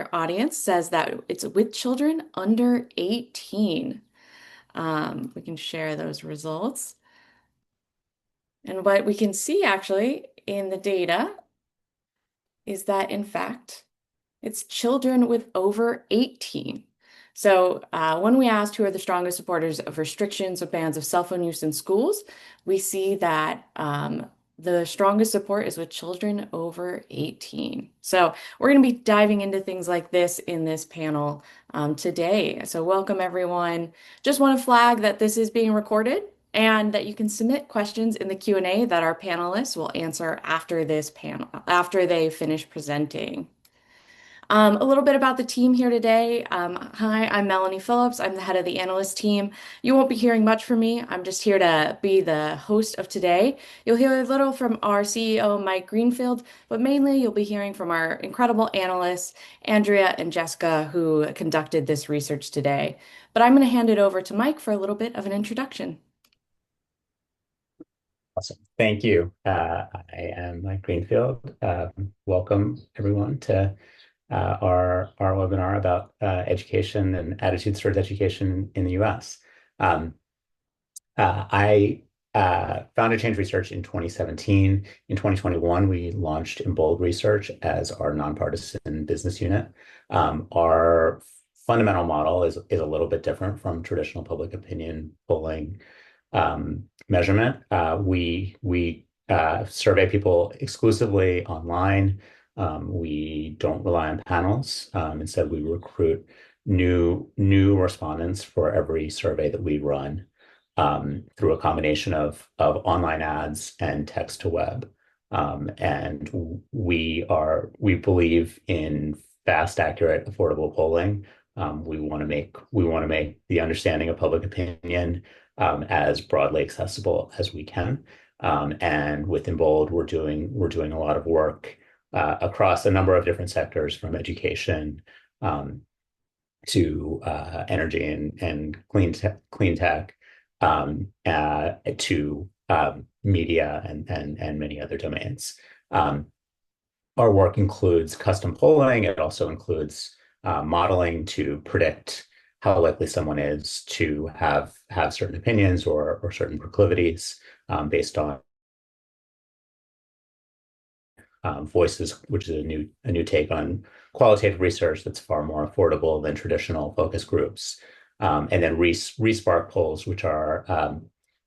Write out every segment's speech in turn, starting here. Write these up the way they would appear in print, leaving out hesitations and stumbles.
our audience says that it's with children under 18. We can share those results. And what we can see actually in the data is that, in fact, it's children with over 18. So when we asked who are the strongest supporters of restrictions or bans of cell phone use in schools, we see that the strongest support is with children over 18. So we're going to be diving into things like this in this panel today. So welcome, everyone. Just want to flag that this is being recorded and that you can submit questions in the Q&A that our panelists will answer after this panel, after they finish presenting. A little bit about the team here today. Hi, I'm Melanie Phillips. I'm the head of the analyst team. You won't be hearing much from me. I'm just here to be the host of today. You'll hear a little from our CEO, Mike Greenfield, but mainly you'll be hearing from our incredible analysts, Andrea and Jessica, who conducted this research today. But I'm going to hand it over to Mike for a little bit of an introduction. Awesome. Thank you. I am Mike Greenfield. Welcome, everyone, to our webinar about education and attitudes towards education in the U.S. I founded Change Research in 2017. In 2021, we launched Embold Research as our nonpartisan business unit. Our fundamental model is a little bit different from traditional public opinion polling measurement. We survey people exclusively online. We don't rely on panels. Instead, we recruit new respondents for every survey that we run through a combination of online ads and text to web. And we believe in fast, accurate, affordable polling. We want to make the understanding of public opinion as broadly accessible as we can. And with Embold, we're doing a lot of work across a number of different sectors, from education to energy and clean tech, to media and many other domains. Our work includes custom polling. It also includes modeling to predict how likely someone is to have certain opinions or certain proclivities based on voices, which is a new take on qualitative research that's far more affordable than traditional focus groups. And then Respark polls, which are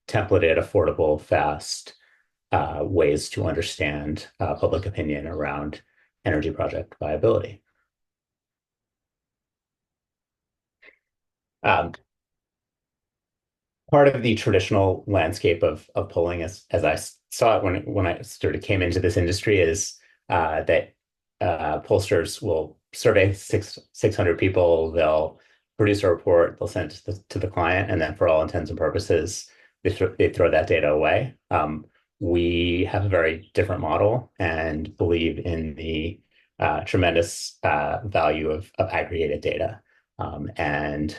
templated, affordable, fast ways to understand public opinion around energy project viability. Part of the traditional landscape of polling, as I saw it when I sort of came into this industry, is that pollsters will survey 600 people, they'll produce a report, they'll send it to the client, and then for all intents and purposes, they throw that data away. We have a very different model and believe in the tremendous value of aggregated data. And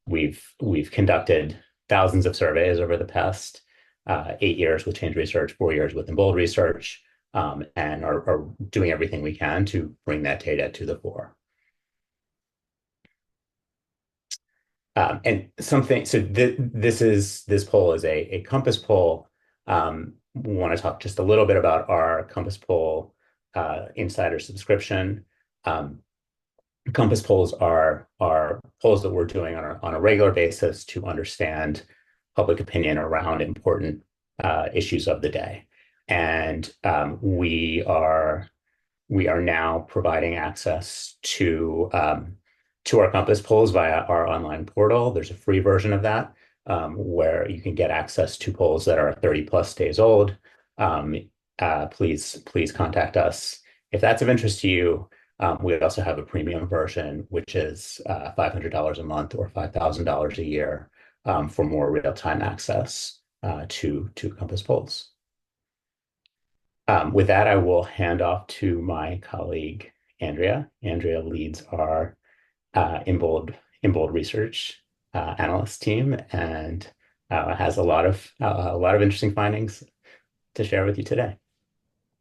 we've conducted thousands of surveys over the past 8 years with Change Research, 4 years with Embold Research, and are doing everything we can to bring that data to the fore. This poll is a Compass poll. We want to talk just a little bit about our Compass poll insider subscription. Compass polls are polls that we're doing on a regular basis to understand public opinion around important issues of the day. And we are now providing access to our Compass polls via our online portal. There's a free version of that where you can get access to polls that are 30 plus days old. Please contact us if that's of interest to you. We also have a premium version, which is $500 a month or $5,000 a year for more real-time access to Compass polls. With that, I will hand off to my colleague, Andrea. Andrea leads our Embold Research analyst team and has a lot of interesting findings to share with you today.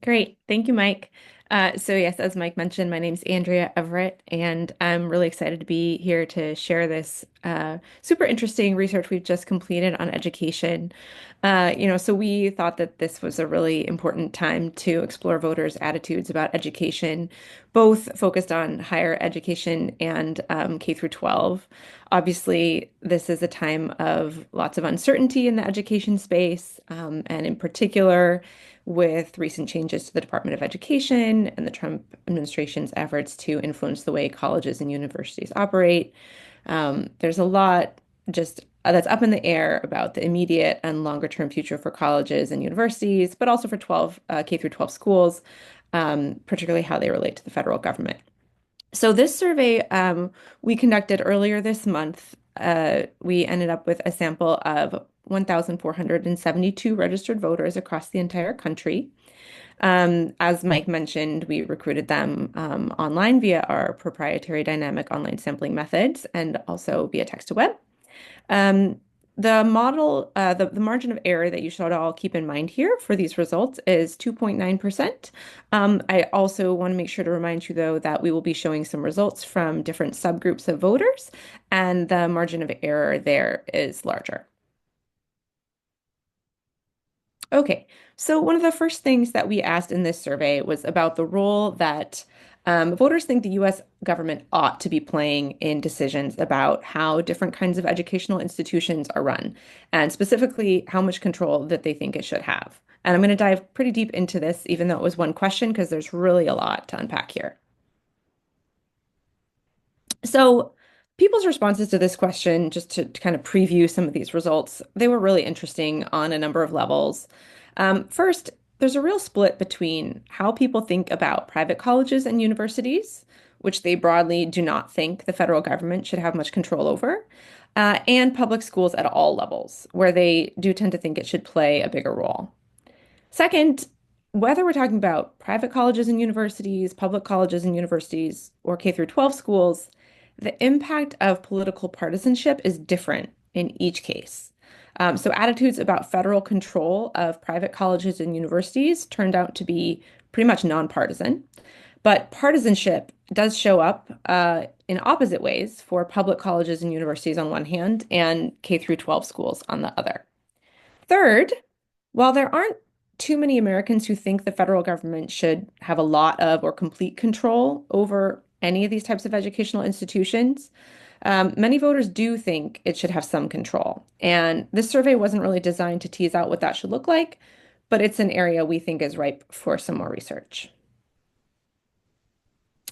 Great. Thank you, Mike. So yes, as Mike mentioned, my name's Andrea Everett, and I'm really excited to be here to share this super interesting research we've just completed on education. So we thought that this was a really important time to explore voters' attitudes about education, both focused on higher education and K through 12. Obviously, this is a time of lots of uncertainty in the education space, and in particular, with recent changes to the Department of Education and the Trump administration's efforts to influence the way colleges and universities operate. There's a lot just that's up in the air about the immediate and longer term future for colleges and universities, but also for 12 K through 12 schools, particularly how they relate to the federal government. So this survey we conducted earlier this month, we ended up with a sample of 1,472 registered voters across the entire country. As Mike mentioned, we recruited them online via our proprietary dynamic online sampling methods and also via text to web. Um, the margin of error that you should all keep in mind here for these results is 2.9%. I also want to make sure to remind you, though, that we will be showing some results from different subgroups of voters, and the margin of error there is larger. Okay, so one of the first things that we asked in this survey was about the role that voters think the US government ought to be playing in decisions about how different kinds of educational institutions are run, and specifically how much control that they think it should have. And I'm going to dive pretty deep into this, even though it was one question, because there's really a lot to unpack here. So, people's responses to this question, just to kind of preview some of these results, they were really interesting on a number of levels. First, there's a real split between how people think about private colleges and universities, which they broadly do not think the federal government should have much control over, and public schools at all levels, where they do tend to think it should play a bigger role. Second, whether we're talking about private colleges and universities, public colleges and universities, or K through 12 schools, the impact of political partisanship is different in each case. So attitudes about federal control of private colleges and universities turned out to be pretty much nonpartisan, but partisanship does show up in opposite ways for public colleges and universities on one hand and K through 12 schools on the other. Third, while there aren't too many Americans who think the federal government should have a lot of or complete control over any of these types of educational institutions, many voters do think it should have some control. And this survey wasn't really designed to tease out what that should look like, but it's an area we think is ripe for some more research.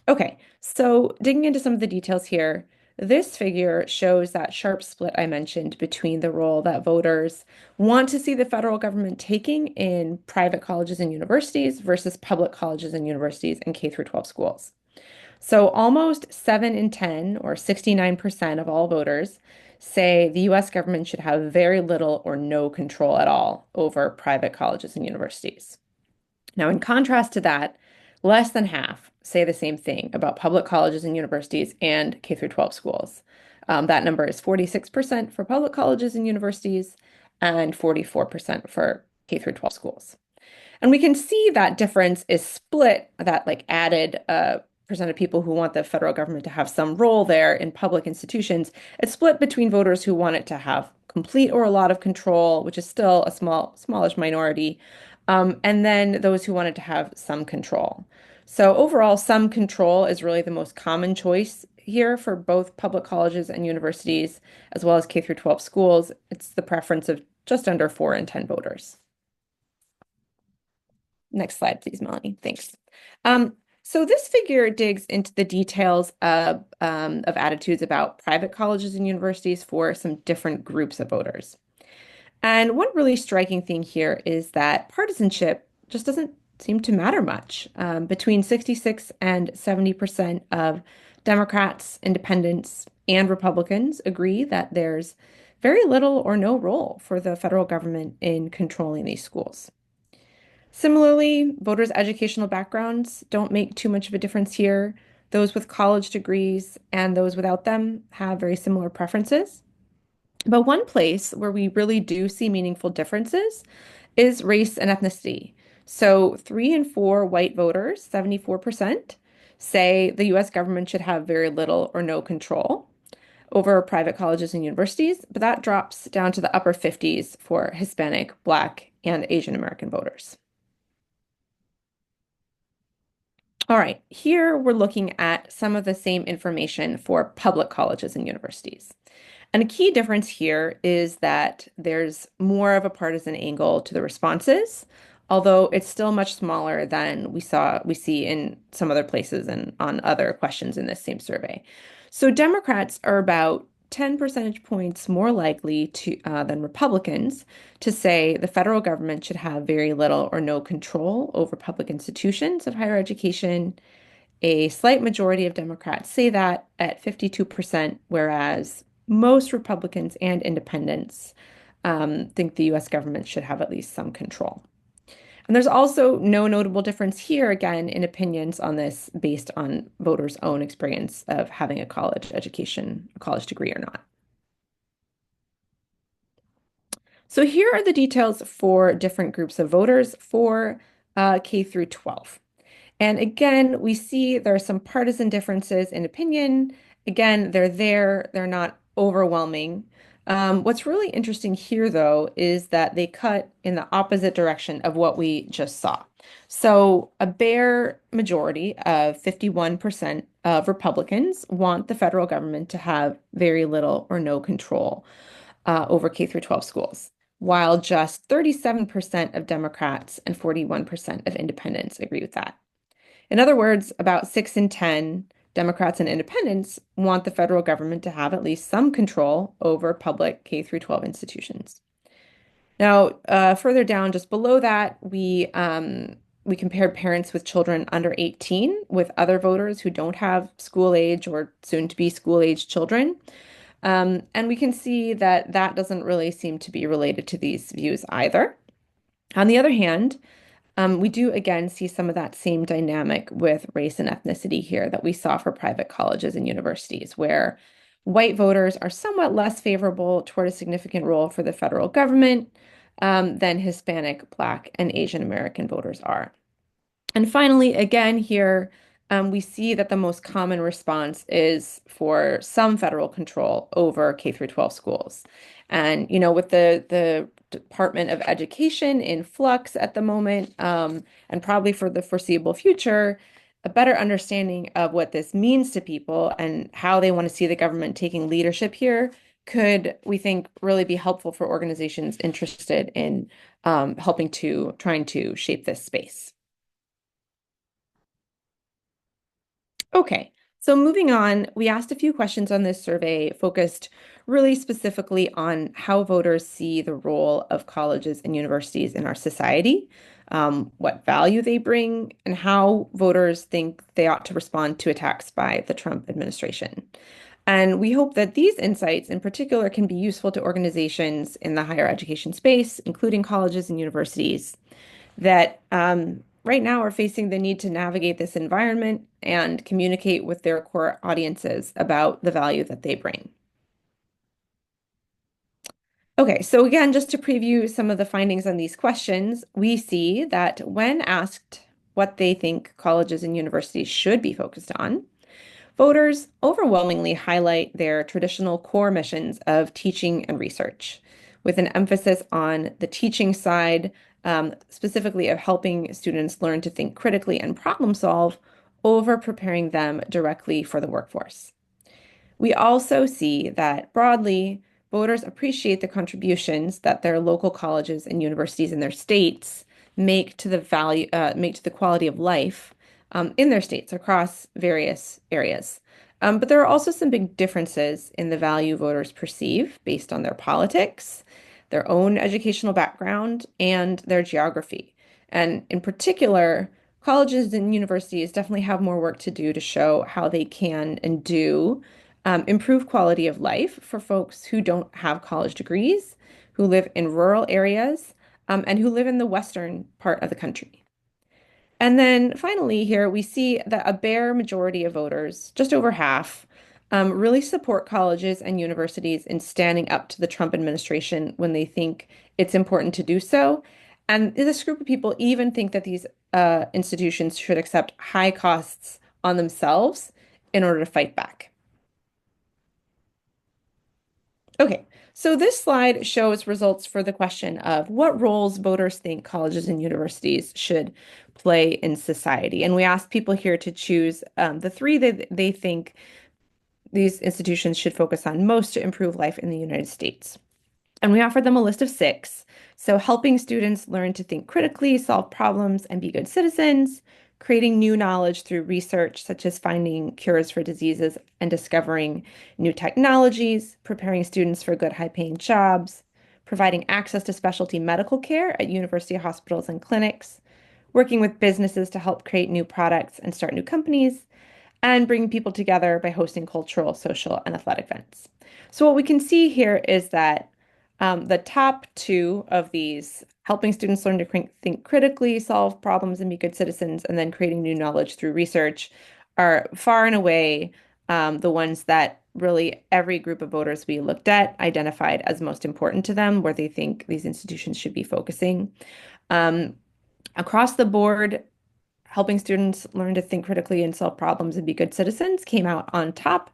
Okay, so digging into some of the details here, this figure shows that sharp split I mentioned between the role that voters want to see the federal government taking in private colleges and universities versus public colleges and universities and K through 12 schools. So almost 7 in 10, or 69% of all voters, say the US government should have very little or no control at all over private colleges and universities. Now, in contrast to that, less than half say the same thing about public colleges and universities and K through 12 schools. That number is 46% for public colleges and universities and 44% for K through 12 schools. And we can see that difference is split, that like added percent of people who want the federal government to have some role there in public institutions. It's split between voters who want it to have complete or a lot of control, which is still a smallish minority, and then those who wanted to have some control. So overall, some control is really the most common choice here for both public colleges and universities, as well as K through 12 schools. It's the preference of just under 4 in 10 voters. Next slide, please, Melanie. Thanks. So this figure digs into the details of attitudes about private colleges and universities for some different groups of voters. And one really striking thing here is that partisanship just doesn't seem to matter much. Between 66 and 70% of Democrats, independents, and Republicans agree that there's very little or no role for the federal government in controlling these schools. Similarly, voters' educational backgrounds don't make too much of a difference here. Those with college degrees and those without them have very similar preferences. But one place where we really do see meaningful differences is race and ethnicity. So 3 in 4 white voters, 74%, say the US government should have very little or no control over private colleges and universities, but that drops down to the upper 50s for Hispanic, Black, and Asian American voters. All right, here we're looking at some of the same information for public colleges and universities. And a key difference here is that there's more of a partisan angle to the responses, although it's still much smaller than we see in some other places and on other questions in this same survey. So Democrats are about 10 percentage points more likely to than Republicans to say the federal government should have very little or no control over public institutions of higher education. A slight majority of Democrats say that at 52%, whereas most Republicans and independents think the US government should have at least some control. And there's also no notable difference here, again, in opinions on this based on voters' own experience of having a college education, a college degree or not. So here are the details for different groups of voters for K through 12. And again, we see there are some partisan differences in opinion. Again, they're there, they're not overwhelming. What's really interesting here, though, is that they cut in the opposite direction of what we just saw. So, a bare majority of 51% of Republicans want the federal government to have very little or no control over K through 12 schools, while just 37% of Democrats and 41% of independents agree with that. In other words, about 6 in 10 Democrats and independents want the federal government to have at least some control over public K through 12 institutions. Now, further down, just below that, we compared parents with children under 18 with other voters who don't have school age or soon to be school age children. And we can see that that doesn't really seem to be related to these views either. On the other hand, we do again see some of that same dynamic with race and ethnicity here that we saw for private colleges and universities, where white voters are somewhat less favorable toward a significant role for the federal government than Hispanic, Black, and Asian American voters are. And finally, again, here we see that the most common response is for some federal control over K through 12 schools. And, with the Department of Education in flux at the moment, and probably for the foreseeable future, a better understanding of what this means to people and how they want to see the government taking leadership here could, we think, really be helpful for organizations interested in trying to shape this space. Okay, so moving on, we asked a few questions on this survey focused really specifically on how voters see the role of colleges and universities in our society, what value they bring, and how voters think they ought to respond to attacks by the Trump administration. And we hope that these insights in particular can be useful to organizations in the higher education space, including colleges and universities, that right now are facing the need to navigate this environment and communicate with their core audiences about the value that they bring. Okay, so again, just to preview some of the findings on these questions, we see that when asked what they think colleges and universities should be focused on, voters overwhelmingly highlight their traditional core missions of teaching and research, with an emphasis on the teaching side, specifically of helping students learn to think critically and problem solve over preparing them directly for the workforce. We also see that broadly, voters appreciate the contributions that their local colleges and universities in their states make to the quality of life in their states across various areas. But there are also some big differences in the value voters perceive based on their politics, their own educational background, and their geography. And in particular, colleges and universities definitely have more work to do to show how they can and do improve quality of life for folks who don't have college degrees, who live in rural areas, and who live in the western part of the country. And then finally, here we see that a bare majority of voters, just over half, really support colleges and universities in standing up to the Trump administration when they think it's important to do so. And this group of people even think that these institutions should accept high costs on themselves in order to fight back. Okay, so this slide shows results for the question of what roles voters think colleges and universities should play in society. And we asked people here to choose the three that they think these institutions should focus on most to improve life in the United States. And we offered them a list of six. So, helping students learn to think critically, solve problems, and be good citizens, creating new knowledge through research, such as finding cures for diseases and discovering new technologies, preparing students for good, high-paying jobs, providing access to specialty medical care at university hospitals and clinics, working with businesses to help create new products and start new companies, and bringing people together by hosting cultural, social, and athletic events. So, what we can see here is that the top two of these, helping students learn to think critically, solve problems, and be good citizens, and then creating new knowledge through research, are far and away the ones that really every group of voters we looked at identified as most important to them, where they think these institutions should be focusing. Um, Across the board, helping students learn to think critically and solve problems and be good citizens came out on top,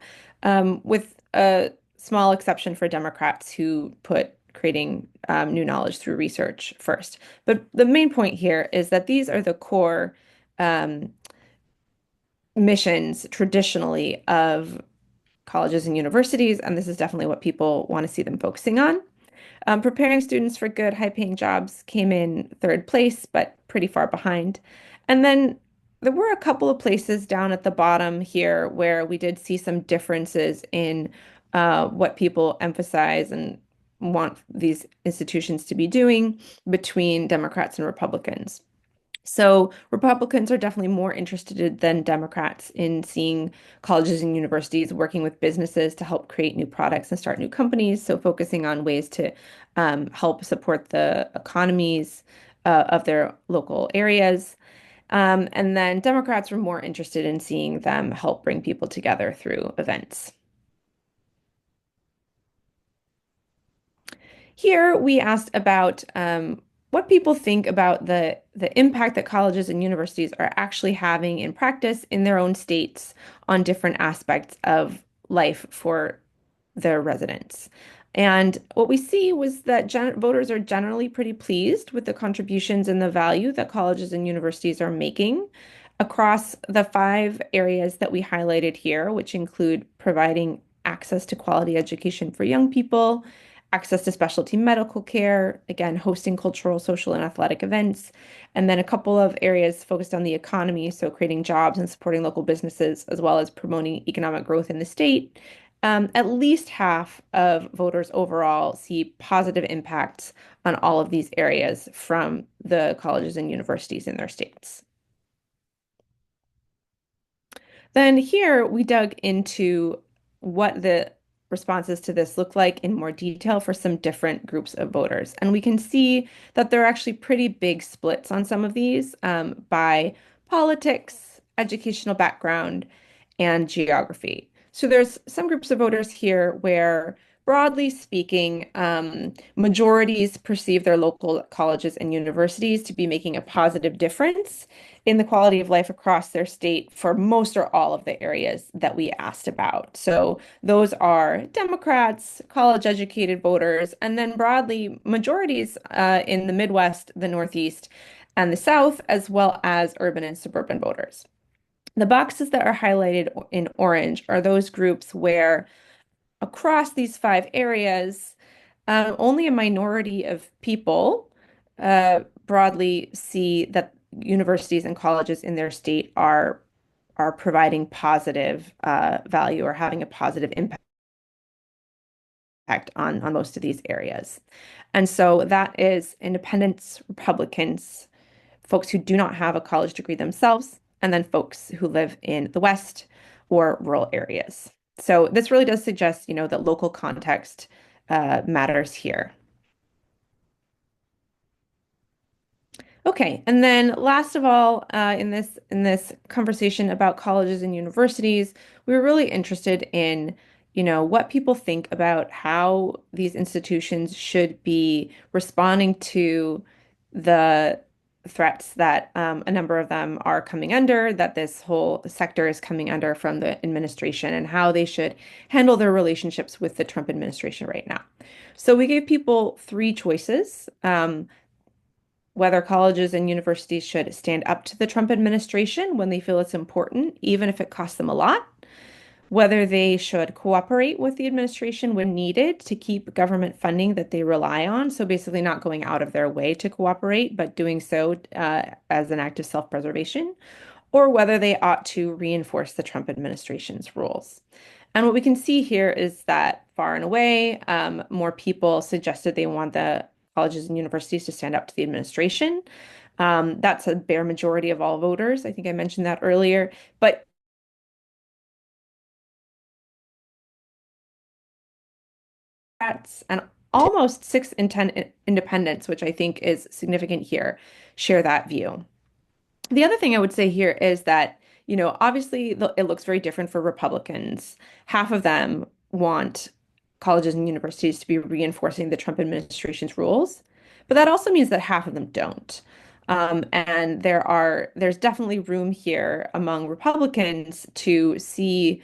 with a small exception for Democrats who put creating new knowledge through research first. But the main point here is that these are the core um, missions traditionally of colleges and universities, and this is definitely what people want to see them focusing on. Preparing students for good, high-paying jobs came in third place, but pretty far behind. And then there were a couple of places down at the bottom here where we did see some differences in what people emphasize and want these institutions to be doing between Democrats and Republicans. So Republicans are definitely more interested than Democrats in seeing colleges and universities working with businesses to help create new products and start new companies. So focusing on ways to help support the economies of their local areas. And then Democrats were more interested in seeing them help bring people together through events. Here we asked about what people think about the impact that colleges and universities are actually having in practice in their own states on different aspects of life for their residents. And what we see was that voters are generally pretty pleased with the contributions and the value that colleges and universities are making across the five areas that we highlighted here, which include providing access to quality education for young people, access to specialty medical care, again, hosting cultural, social, and athletic events, and then a couple of areas focused on the economy, so creating jobs and supporting local businesses, as well as promoting economic growth in the state. At least half of voters overall see positive impacts on all of these areas from the colleges and universities in their states. Then here we dug into what the responses to this look like in more detail for some different groups of voters. And we can see that there are actually pretty big splits on some of these by politics, educational background, and geography. So there's some groups of voters here where, broadly speaking, majorities perceive their local colleges and universities to be making a positive difference in the quality of life across their state for most or all of the areas that we asked about. So those are Democrats, college educated voters, and then broadly majorities in the Midwest, the Northeast, and the South, as well as urban and suburban voters. The boxes that are highlighted in orange are those groups where across these five areas, only a minority of people broadly see that universities and colleges in their state are providing positive value or having a positive impact on most of these areas. And so that is independents, Republicans, folks who do not have a college degree themselves, and then folks who live in the West or rural areas. So this really does suggest, that local context matters here. Okay, and then last of all, in this conversation about colleges and universities, we were really interested in, what people think about how these institutions should be responding to the threats that a number of them are coming under, that this whole sector is coming under from the administration, and how they should handle their relationships with the Trump administration right now. So we gave people three choices. Whether colleges and universities should stand up to the Trump administration when they feel it's important, even if it costs them a lot, whether they should cooperate with the administration when needed to keep government funding that they rely on. So basically, not going out of their way to cooperate, but doing so as an act of self-preservation, or whether they ought to reinforce the Trump administration's rules. And what we can see here is that far and away, more people suggested they want the colleges and universities to stand up to the administration. That's a bare majority of all voters. I think I mentioned that earlier. But and almost 6 in 10 independents, which I think is significant here, share that view. The other thing I would say here is that, obviously it looks very different for Republicans. Half of them want colleges and universities to be reinforcing the Trump administration's rules, but that also means that half of them don't. And there's definitely room here among Republicans to see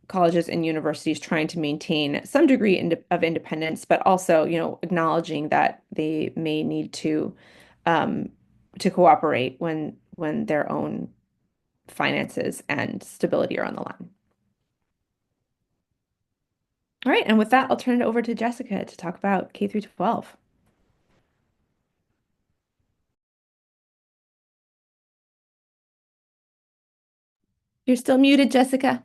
colleges and universities trying to maintain some degree of independence, but also, acknowledging that they may need um, to cooperate when their own finances and stability are on the line. All right, and with that, I'll turn it over to Jessica to talk about K through 12. You're still muted, Jessica.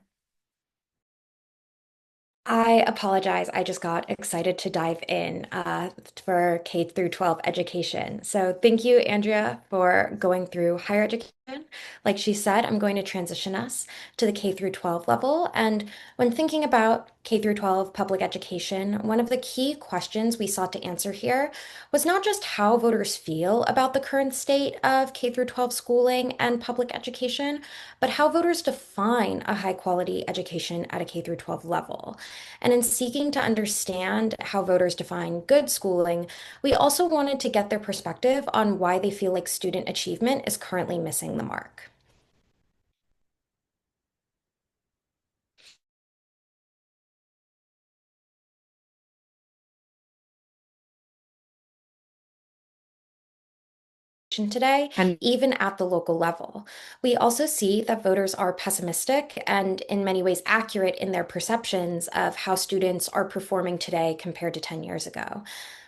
I apologize. I just got excited to dive in for K through 12 education. So thank you, Andrea, for going through higher education. Like she said, I'm going to transition us to the K through 12 level. And when thinking about K through 12 public education, one of the key questions we sought to answer here was not just how voters feel about the current state of K through 12 schooling and public education, but how voters define a high quality education at a K through 12 level. And in seeking to understand how voters define good schooling, we also wanted to get their perspective on why they feel like student achievement is currently missing the mark. Today, And even at the local level. We also see that voters are pessimistic and in many ways accurate in their perceptions of how students are performing today compared to 10 years ago.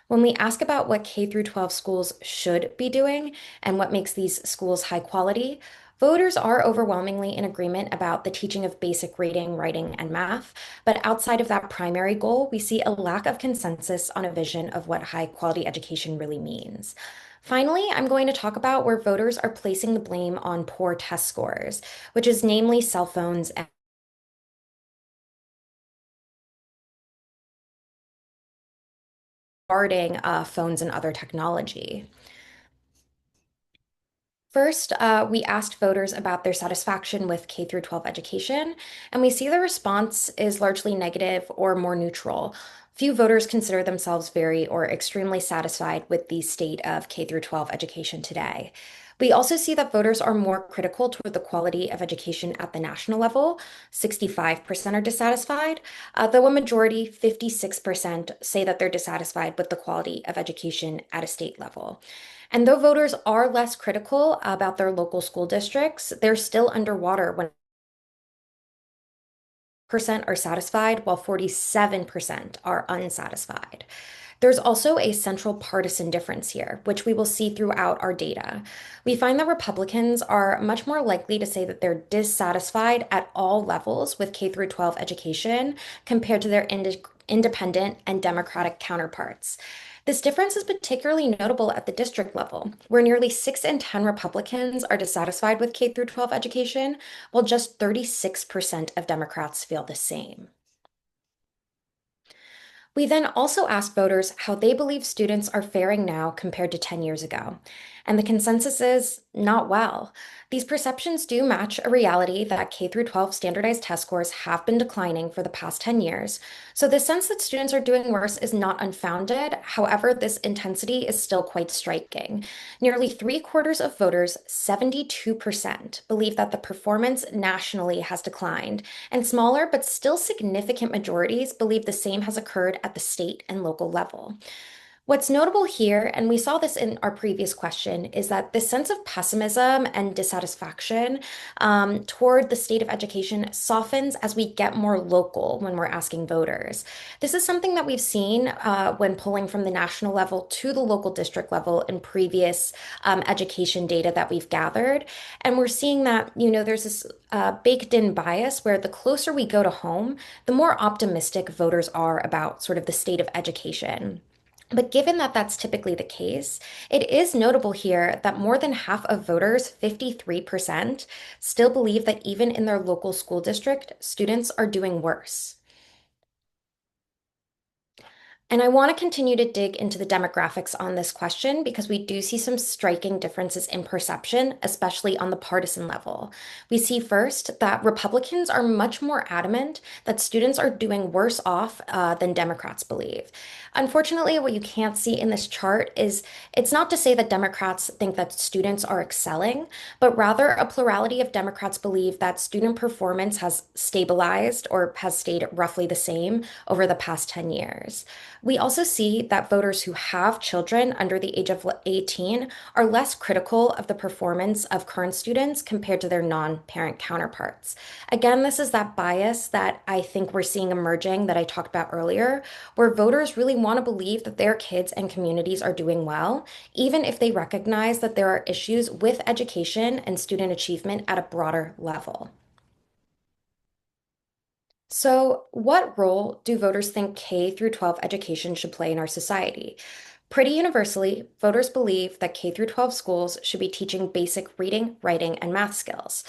When we ask about what K through 12 schools should be doing and what makes these schools high quality, voters are overwhelmingly in agreement about the teaching of basic reading, writing, and math. But outside of that primary goal, we see a lack of consensus on a vision of what high quality education really means. Finally, I'm going to talk about where voters are placing the blame on poor test scores, which is namely cell phones and guarding phones and other technology. First, we asked voters about their satisfaction with K through 12 education, and we see the response is largely negative or more neutral. Few voters consider themselves very or extremely satisfied with the state of K through 12 education today. We also see that voters are more critical toward the quality of education at the national level. 65% are dissatisfied, though a majority, 56%, say that they're dissatisfied with the quality of education at a state level. And though voters are less critical about their local school districts, they're still underwater when percent are satisfied while 47% are unsatisfied. There's also a central partisan difference here, which we will see throughout our data. We find that Republicans are much more likely to say that they're dissatisfied at all levels with K through 12 education compared to their independent and Democratic counterparts. This difference is particularly notable at the district level, where nearly 6 in 10 Republicans are dissatisfied with K through 12 education, while just 36% of Democrats feel the same. We then also asked voters how they believe students are faring now compared to 10 years ago. And the consensus is not well. These perceptions do match a reality that K through 12 standardized test scores have been declining for the past 10 years. So the sense that students are doing worse is not unfounded. However, this intensity is still quite striking. Nearly three-quarters of voters, 72%, believe that the performance nationally has declined, and smaller but still significant majorities believe the same has occurred at the state and local level. What's notable here, and we saw this in our previous question, is that this sense of pessimism and dissatisfaction toward the state of education softens as we get more local when we're asking voters. This is something that we've seen when polling from the national level to the local district level in previous education data that we've gathered. And we're seeing that, there's this baked in bias where the closer we go to home, the more optimistic voters are about sort of the state of education. But given that that's typically the case, it is notable here that more than half of voters, 53%, still believe that even in their local school district, students are doing worse. And I want to continue to dig into the demographics on this question because we do see some striking differences in perception, especially on the partisan level. We see first that Republicans are much more adamant that students are doing worse off than Democrats believe. Unfortunately, what you can't see in this chart is it's not to say that Democrats think that students are excelling, but rather a plurality of Democrats believe that student performance has stabilized or has stayed roughly the same over the past 10 years. We also see that voters who have children under the age of 18 are less critical of the performance of current students compared to their non-parent counterparts. Again, this is that bias that I think we're seeing emerging that I talked about earlier, where voters really want to believe that their kids and communities are doing well, even if they recognize that there are issues with education and student achievement at a broader level. So, what role do voters think K through 12 education should play in our society? Pretty universally, voters believe that K through 12 schools should be teaching basic reading, writing, and math skills.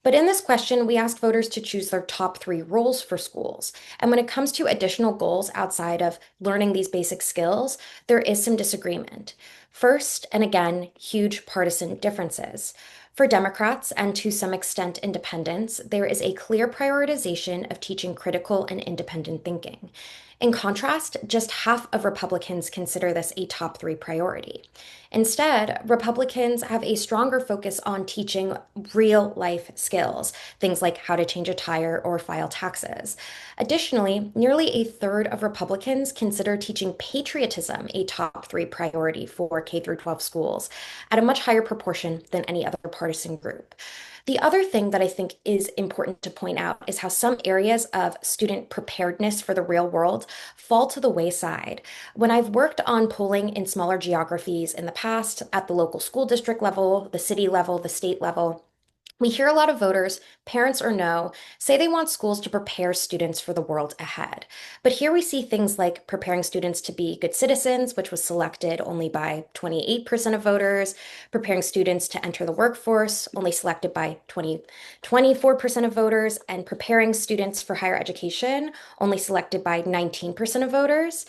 But in this question, we asked voters to choose their top three roles for schools. And when it comes to additional goals outside of learning these basic skills, there is some disagreement. First, and again, huge partisan differences. For Democrats, and to some extent independents, there is a clear prioritization of teaching critical and independent thinking. In contrast, just half of Republicans consider this a top three priority. Instead, Republicans have a stronger focus on teaching real life skills, things like how to change a tire or file taxes. Additionally, nearly a third of Republicans consider teaching patriotism a top three priority for K through 12 schools, at a much higher proportion than any other partisan group. The other thing that I think is important to point out is how some areas of student preparedness for the real world fall to the wayside. When I've worked on polling in smaller geographies in the past, at the local school district level, the city level, the state level, we hear a lot of voters, parents or no, say they want schools to prepare students for the world ahead. But here we see things like preparing students to be good citizens, which was selected only by 28% of voters, preparing students to enter the workforce, only selected by 24% of voters, and preparing students for higher education, only selected by 19% of voters.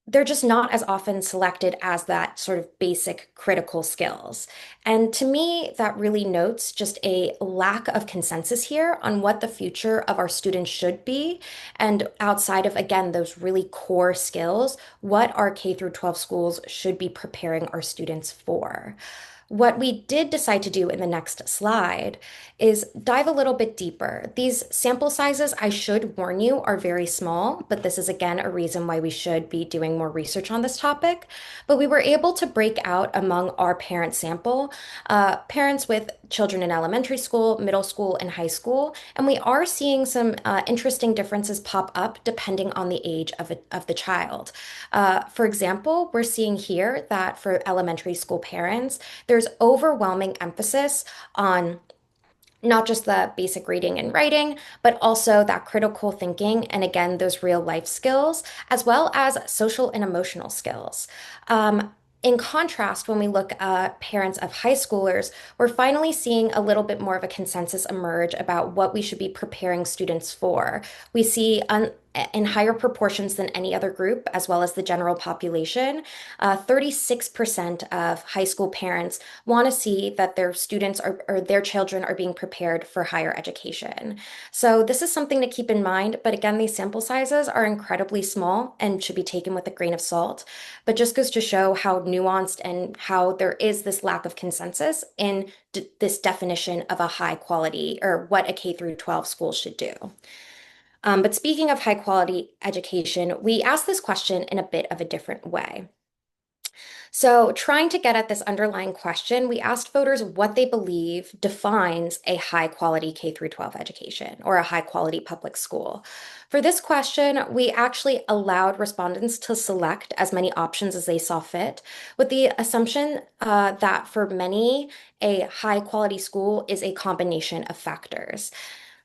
They're just not as often selected as that sort of basic critical skills. And to me, that really notes just a lack of consensus here on what the future of our students should be. And outside of, again, those really core skills, what our K through 12 schools should be preparing our students for. What we did decide to do in the next slide is dive a little bit deeper. These sample sizes, I should warn you, are very small, but this is again a reason why we should be doing more research on this topic. But we were able to break out among our parent sample, parents with children in elementary school, middle school, and high school, and we are seeing some interesting differences pop up depending on the age of the child. For example, we're seeing here that for elementary school parents, there's overwhelming emphasis on not just the basic reading and writing, but also that critical thinking and again, those real life skills, as well as social and emotional skills. In contrast, when we look at parents of high schoolers, we're finally seeing a little bit more of a consensus emerge about what we should be preparing students for. We see in higher proportions than any other group, as well as the general population. 36% of high school parents want to see that their students or their children are being prepared for higher education. So this is something to keep in mind, but again, these sample sizes are incredibly small and should be taken with a grain of salt, but just goes to show how nuanced and how there is this lack of consensus in this definition of a high quality or what a K through 12 school should do. But speaking of high quality education, we asked this question in a bit of a different way. So, trying to get at this underlying question, we asked voters what they believe defines a high quality K through 12 education or a high quality public school. For this question, we actually allowed respondents to select as many options as they saw fit, with the assumption that for many, a high quality school is a combination of factors.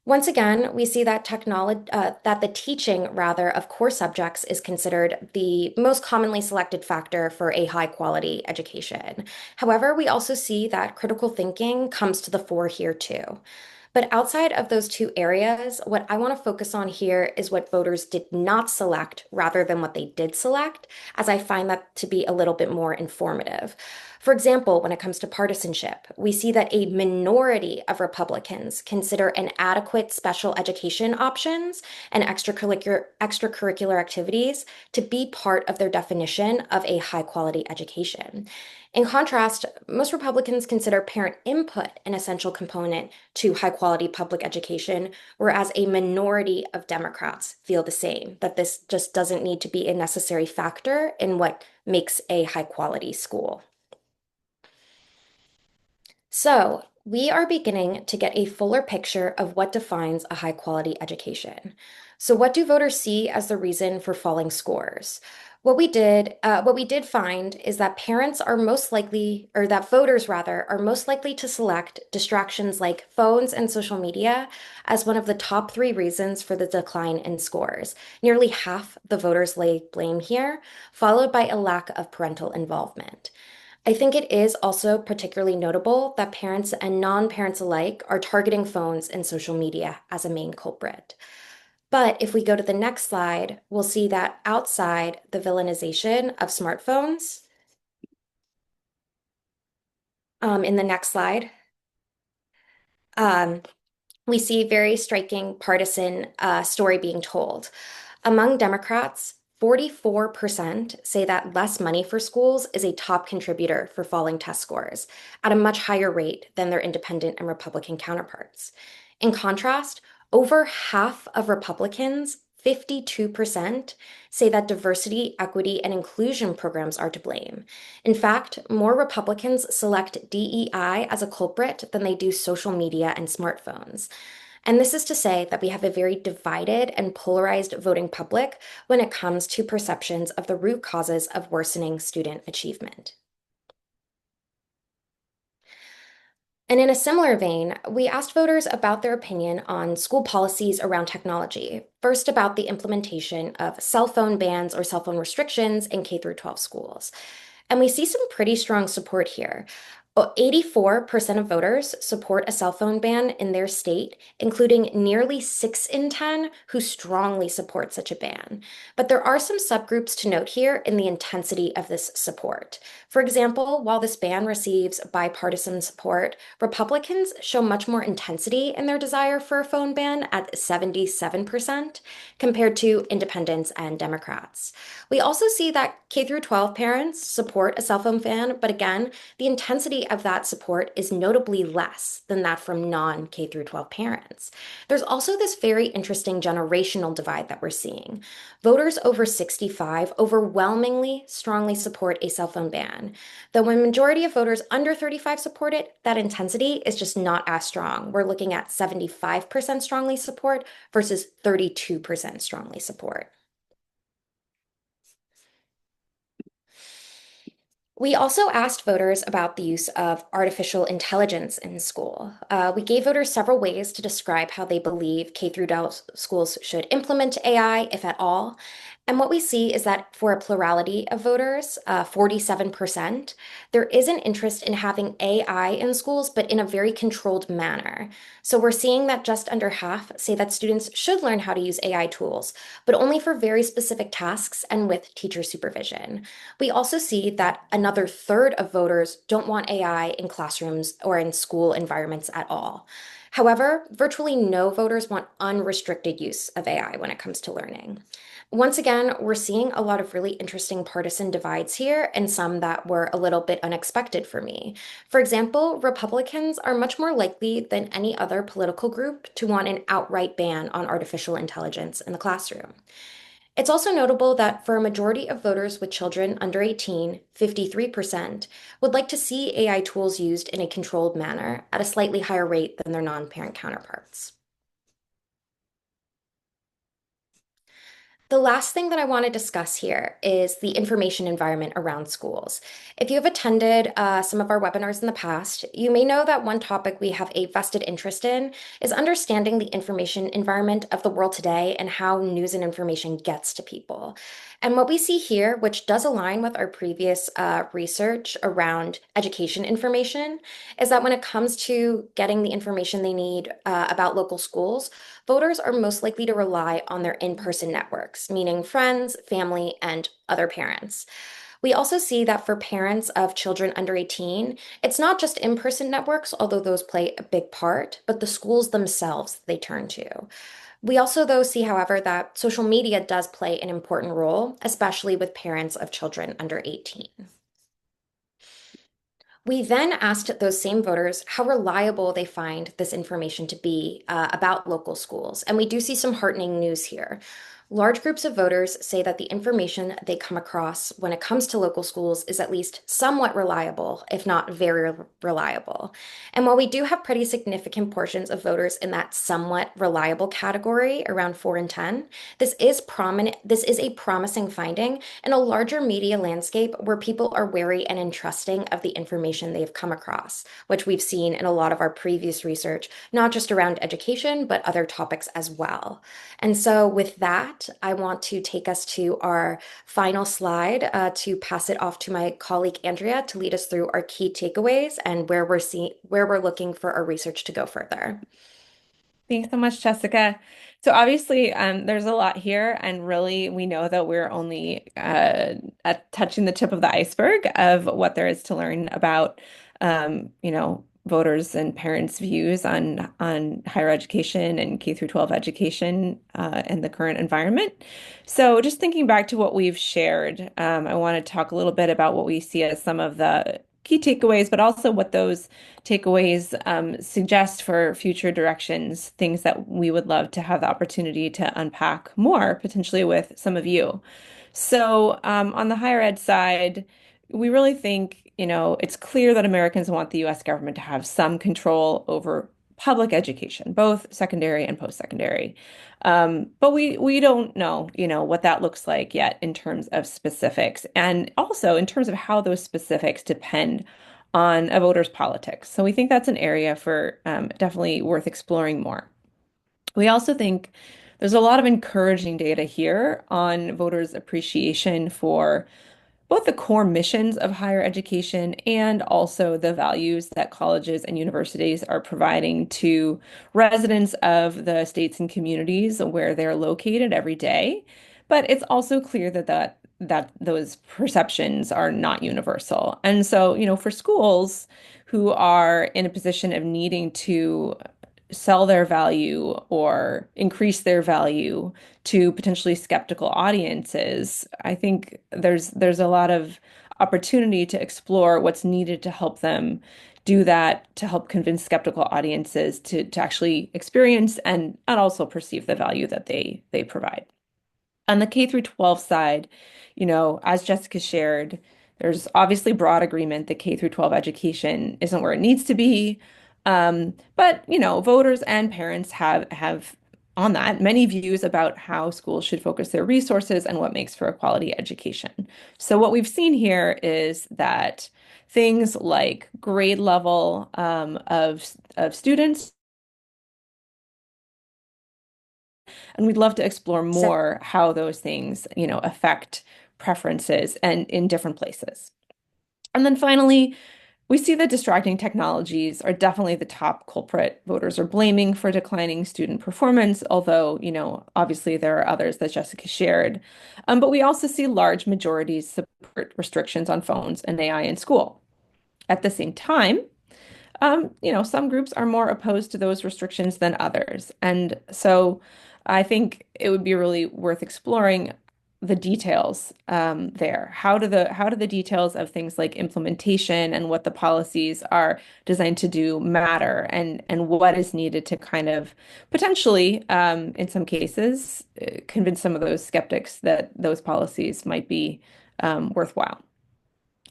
Once again, we see that that the teaching rather of core subjects is considered the most commonly selected factor for a high quality education. However, we also see that critical thinking comes to the fore here too. But outside of those two areas, what I want to focus on here is what voters did not select rather than what they did select, as I find that to be a little bit more informative. For example, when it comes to partisanship, we see that a minority of Republicans consider inadequate special education options and extracurricular activities to be part of their definition of a high quality education. In contrast, most Republicans consider parent input an essential component to high quality public education, whereas a minority of Democrats feel the same, that this just doesn't need to be a necessary factor in what makes a high quality school. So, we are beginning to get a fuller picture of what defines a high quality education. So, what do voters see as the reason for falling scores? What we did find is that parents are most likely, or that voters rather, are most likely to select distractions like phones and social media as one of the top three reasons for the decline in scores. Nearly half the voters lay blame here, followed by a lack of parental involvement. I think it is also particularly notable that parents and non-parents alike are targeting phones and social media as a main culprit. But if we go to the next slide, we'll see that outside the villainization of smartphones, in the next slide, um, we see very striking partisan story being told. Among Democrats, 44% say that less money for schools is a top contributor for falling test scores at a much higher rate than their independent and Republican counterparts. In contrast, over half of Republicans, 52%, say that diversity, equity, and inclusion programs are to blame. In fact, more Republicans select DEI as a culprit than they do social media and smartphones. And this is to say that we have a very divided and polarized voting public when it comes to perceptions of the root causes of worsening student achievement. And in a similar vein, we asked voters about their opinion on school policies around technology. First, about the implementation of cell phone bans or cell phone restrictions in K through 12 schools. And we see some pretty strong support here. 84% of voters support a cell phone ban in their state, including nearly 6 in 10 who strongly support such a ban. But there are some subgroups to note here in the intensity of this support. For example, while this ban receives bipartisan support, Republicans show much more intensity in their desire for a phone ban at 77% compared to independents and Democrats. We also see that K through 12 parents support a cell phone ban, but again, the intensity of that support is notably less than that from non K through 12 parents. There's also this very interesting generational divide that we're seeing. Voters over 65 overwhelmingly strongly support a cell phone ban. Though when majority of voters under 35 support it, that intensity is just not as strong. We're looking at 75% strongly support versus 32% strongly support. We also asked voters about the use of artificial intelligence in school. We gave voters several ways to describe how they believe K through 12 schools should implement AI, if at all. And what we see is that for a plurality of voters, 47%, there is an interest in having AI in schools, but in a very controlled manner. So we're seeing that just under half say that students should learn how to use AI tools, but only for very specific tasks and with teacher supervision. We also see that another third of voters don't want AI in classrooms or in school environments at all. However, virtually no voters want unrestricted use of AI when it comes to learning. Once again, we're seeing a lot of really interesting partisan divides here, and some that were a little bit unexpected for me. For example, Republicans are much more likely than any other political group to want an outright ban on artificial intelligence in the classroom. It's also notable that for a majority of voters with children under 18, 53% would like to see AI tools used in a controlled manner at a slightly higher rate than their non-parent counterparts. The last thing that I want to discuss here is the information environment around schools. If you have attended some of our webinars in the past, you may know that one topic we have a vested interest in is understanding the information environment of the world today and how news and information gets to people. And what we see here, which does align with our previous research around education information, is that when it comes to getting the information they need about local schools, voters are most likely to rely on their in-person networks, meaning friends, family, and other parents. We also see that for parents of children under 18, it's not just in-person networks, although those play a big part, but the schools themselves they turn to. We also, though, see, however, that social media does play an important role, especially with parents of children under 18. We then asked those same voters how reliable they find this information to be about local schools. And we do see some heartening news here. Large groups of voters say that the information they come across when it comes to local schools is at least somewhat reliable, if not very reliable. And while we do have pretty significant portions of voters in that somewhat reliable category, around 4 in 10, this is a promising finding in a larger media landscape where people are wary and entrusting of the information they've come across, which we've seen in a lot of our previous research, not just around education, but other topics as well. And so with that, I want to take us to our final slide to pass it off to my colleague Andrea to lead us through our key takeaways and where we're looking for our research to go further. Thanks so much, Jessica. So obviously, there's a lot here, and really, we know that we're only at touching the tip of the iceberg of what there is to learn about, voters and parents' views on higher education and K through 12 education in the current environment. So, just thinking back to what we've shared, I want to talk a little bit about what we see as some of the key takeaways, but also what those takeaways suggest for future directions, things that we would love to have the opportunity to unpack more, potentially with some of you. So, on the higher ed side, we really think, it's clear that Americans want the US government to have some control over public education, both secondary and post-secondary. But we don't know, what that looks like yet in terms of specifics, and also in terms of how those specifics depend on a voter's politics. So we think that's an area for definitely worth exploring more. We also think there's a lot of encouraging data here on voters' appreciation for both the core missions of higher education and also the values that colleges and universities are providing to residents of the states and communities where they're located every day. But it's also clear that those perceptions are not universal. And so, for schools who are in a position of needing to sell their value or increase their value to potentially skeptical audiences, I think there's a lot of opportunity to explore what's needed to help them do that, to help convince skeptical audiences to actually experience and also perceive the value that they provide. On the K through 12 side, as Jessica shared, there's obviously broad agreement that K through 12 education isn't where it needs to be. But voters and parents have on that many views about how schools should focus their resources and what makes for a quality education. So what we've seen here is that things like grade level of students And we'd love to explore So more how those things, affect preferences and in different places. And then finally, we see that distracting technologies are definitely the top culprit voters are blaming for declining student performance, although, obviously there are others that Jessica shared. But we also see large majorities support restrictions on phones and AI in school. At the same time, some groups are more opposed to those restrictions than others. And so I think it would be really worth exploring the details there. How do the details of things like implementation and what the policies are designed to do matter and what is needed to kind of potentially, in some cases, convince some of those skeptics that those policies might be worthwhile.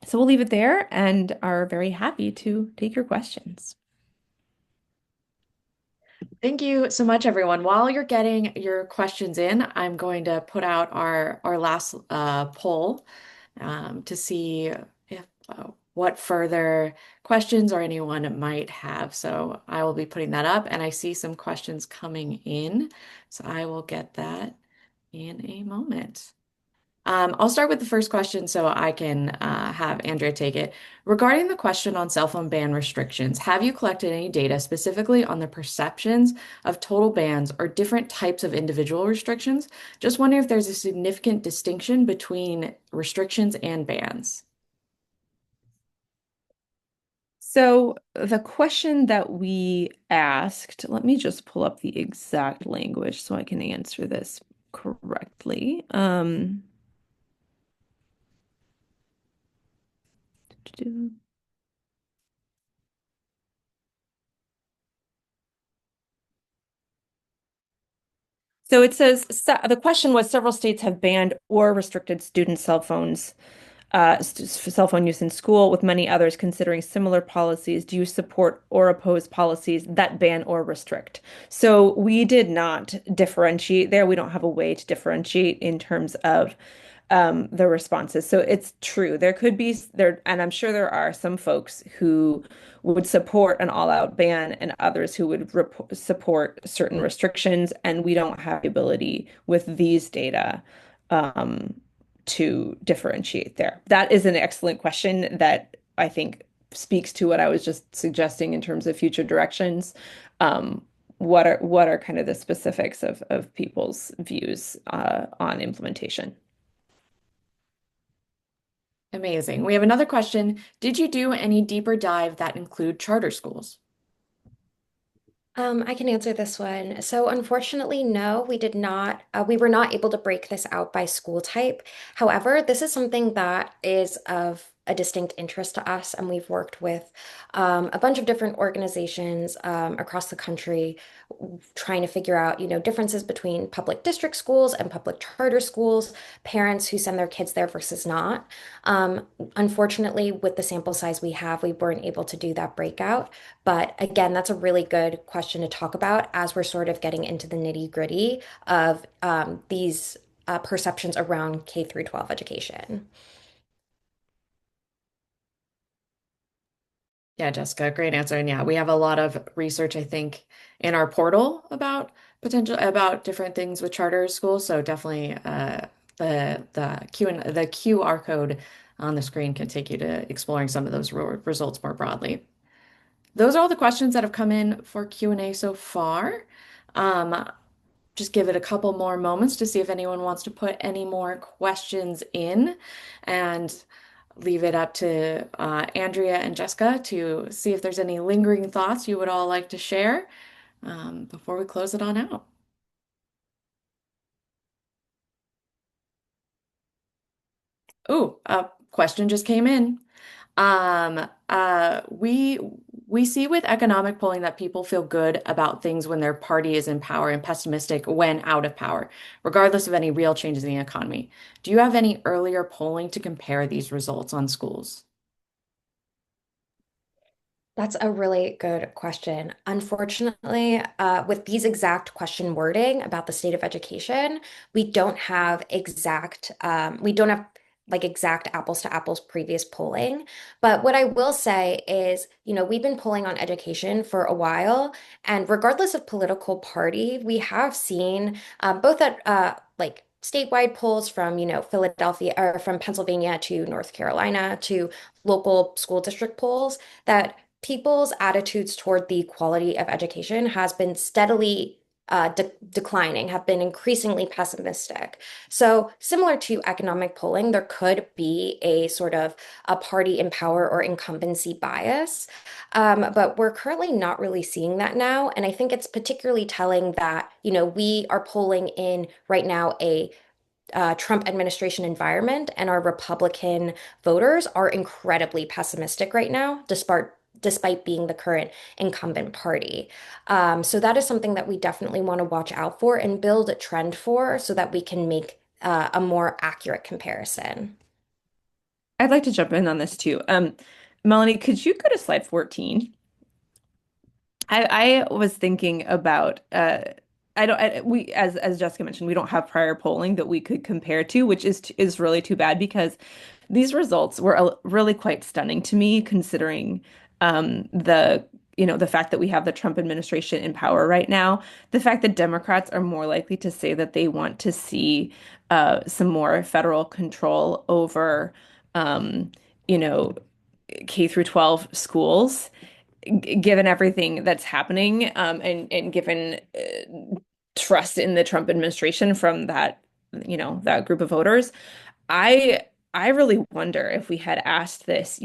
So we'll leave it there and are very happy to take your questions. Thank you so much, everyone. While you're getting your questions in, I'm going to put out our last poll to see if what further questions or anyone might have. So I will be putting that up, and I see some questions coming in. So I will get that in a moment. I'll start with the first question so I can have Andrea take it. Regarding the question on cell phone ban restrictions, have you collected any data specifically on the perceptions of total bans or different types of individual restrictions? Just wondering if there's a significant distinction between restrictions and bans. So the question that we asked, let me just pull up the exact language so I can answer this correctly. So it says the question was several states have banned or restricted student cell phone use in school, with many others considering similar policies. Do you support or oppose policies that ban or restrict? So we did not differentiate there. We don't have a way to differentiate in terms of the responses. So it's true. There could be there, and I'm sure there are some folks who would support an all-out ban and others who would support certain restrictions, and we don't have the ability with these data um, to differentiate there. That is an excellent question that I think speaks to what I was just suggesting in terms of future directions. What are kind of the specifics of people's views on implementation? Amazing. We have another question. Did you do any deeper dive that include charter schools? I can answer this one. So unfortunately, no, we did not. We were not able to break this out by school type. However, this is something that is of a distinct interest to us, and we've worked with a bunch of different organizations across the country trying to figure out, differences between public district schools and public charter schools, parents who send their kids there versus not. Um, Unfortunately, with the sample size we have, we weren't able to do that breakout. But again, that's a really good question to talk about as we're sort of getting into the nitty-gritty of these perceptions around K through 12 education. Yeah, Jessica, great answer. And yeah, we have a lot of research, I think, in our portal about about different things with charter schools. So definitely the QR code on the screen can take you to exploring some of those results more broadly. Those are all the questions that have come in for Q&A so far. Um, just give it a couple more moments to see if anyone wants to put any more questions in. And leave it up to Andrea and Jessica to see if there's any lingering thoughts you would all like to share before we close it on out. Ooh, a question just came in. Um, uh, we we see with economic polling that people feel good about things when their party is in power and pessimistic when out of power, regardless of any real changes in the economy. Do you have any earlier polling to compare these results on schools? That's a really good question. Unfortunately, with these exact question wording about the state of education, we don't have like exact apples to apples previous polling. But what I will say is, we've been polling on education for a while, and regardless of political party, we have seen both at like statewide polls from, Philadelphia or from Pennsylvania to North Carolina to local school district polls that people's attitudes toward the quality of education has been steadily declining, have been increasingly pessimistic. So, similar to economic polling, there could be a sort of a party in power or incumbency bias. But we're currently not really seeing that now. And I think it's particularly telling that, we are polling in right now a Trump administration environment, and our Republican voters are incredibly pessimistic right now, despite being the current incumbent party. So that is something that we definitely want to watch out for and build a trend for so that we can make a more accurate comparison. I'd like to jump in on this too. Melanie, could you go to slide 14? I was thinking about I don't we as Jessica mentioned, we don't have prior polling that we could compare to, which is really too bad because these results were really quite stunning to me considering the the fact that we have the Trump administration in power right now, the fact that Democrats are more likely to say that they want to see some more federal control over um, you know K through 12 schools given everything that's happening, and given trust in the Trump administration from that group of voters, I I really wonder if we had asked this,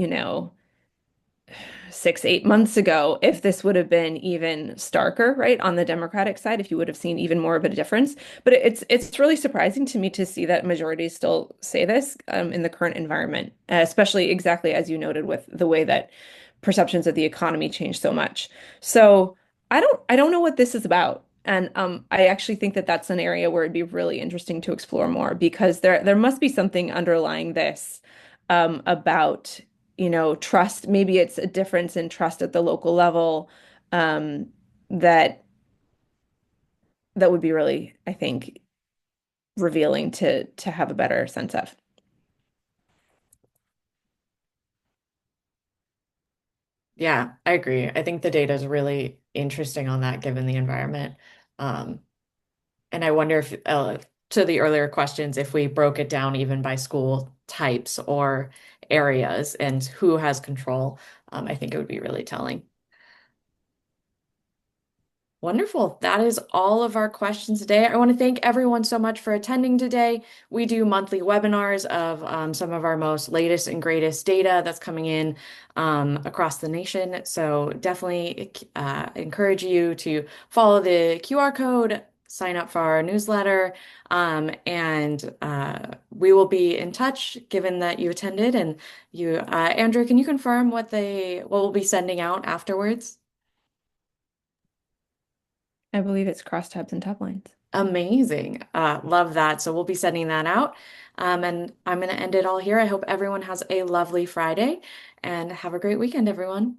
6, 8 months ago, if this would have been even starker, right, on the Democratic side, if you would have seen even more of a difference. But it's really surprising to me to see that majorities still say this in the current environment, especially exactly as you noted with the way that perceptions of the economy change so much. So I don't know what this is about. And I actually think that that's an area where it'd be really interesting to explore more because there must be something underlying this about trust. Maybe it's a difference in trust at the local level um, that that would be really, I think, revealing to have a better sense of. Yeah, I agree. I think the data is really interesting on that given the environment. Um, and I wonder if, to the earlier questions, if we broke it down even by school types or areas and who has control, I think it would be really telling. Wonderful. That is all of our questions today. I want to thank everyone so much for attending today. We do monthly webinars of some of our most latest and greatest data that's coming in across the nation. So definitely encourage you to follow the QR code, sign up for our newsletter, and we will be in touch given that you attended. And Andrew, can you confirm what we'll be sending out afterwards? I believe it's crosstabs and top lines. Amazing. Love that. So we'll be sending that out. And I'm going to end it all here. I hope everyone has a lovely Friday and have a great weekend, everyone.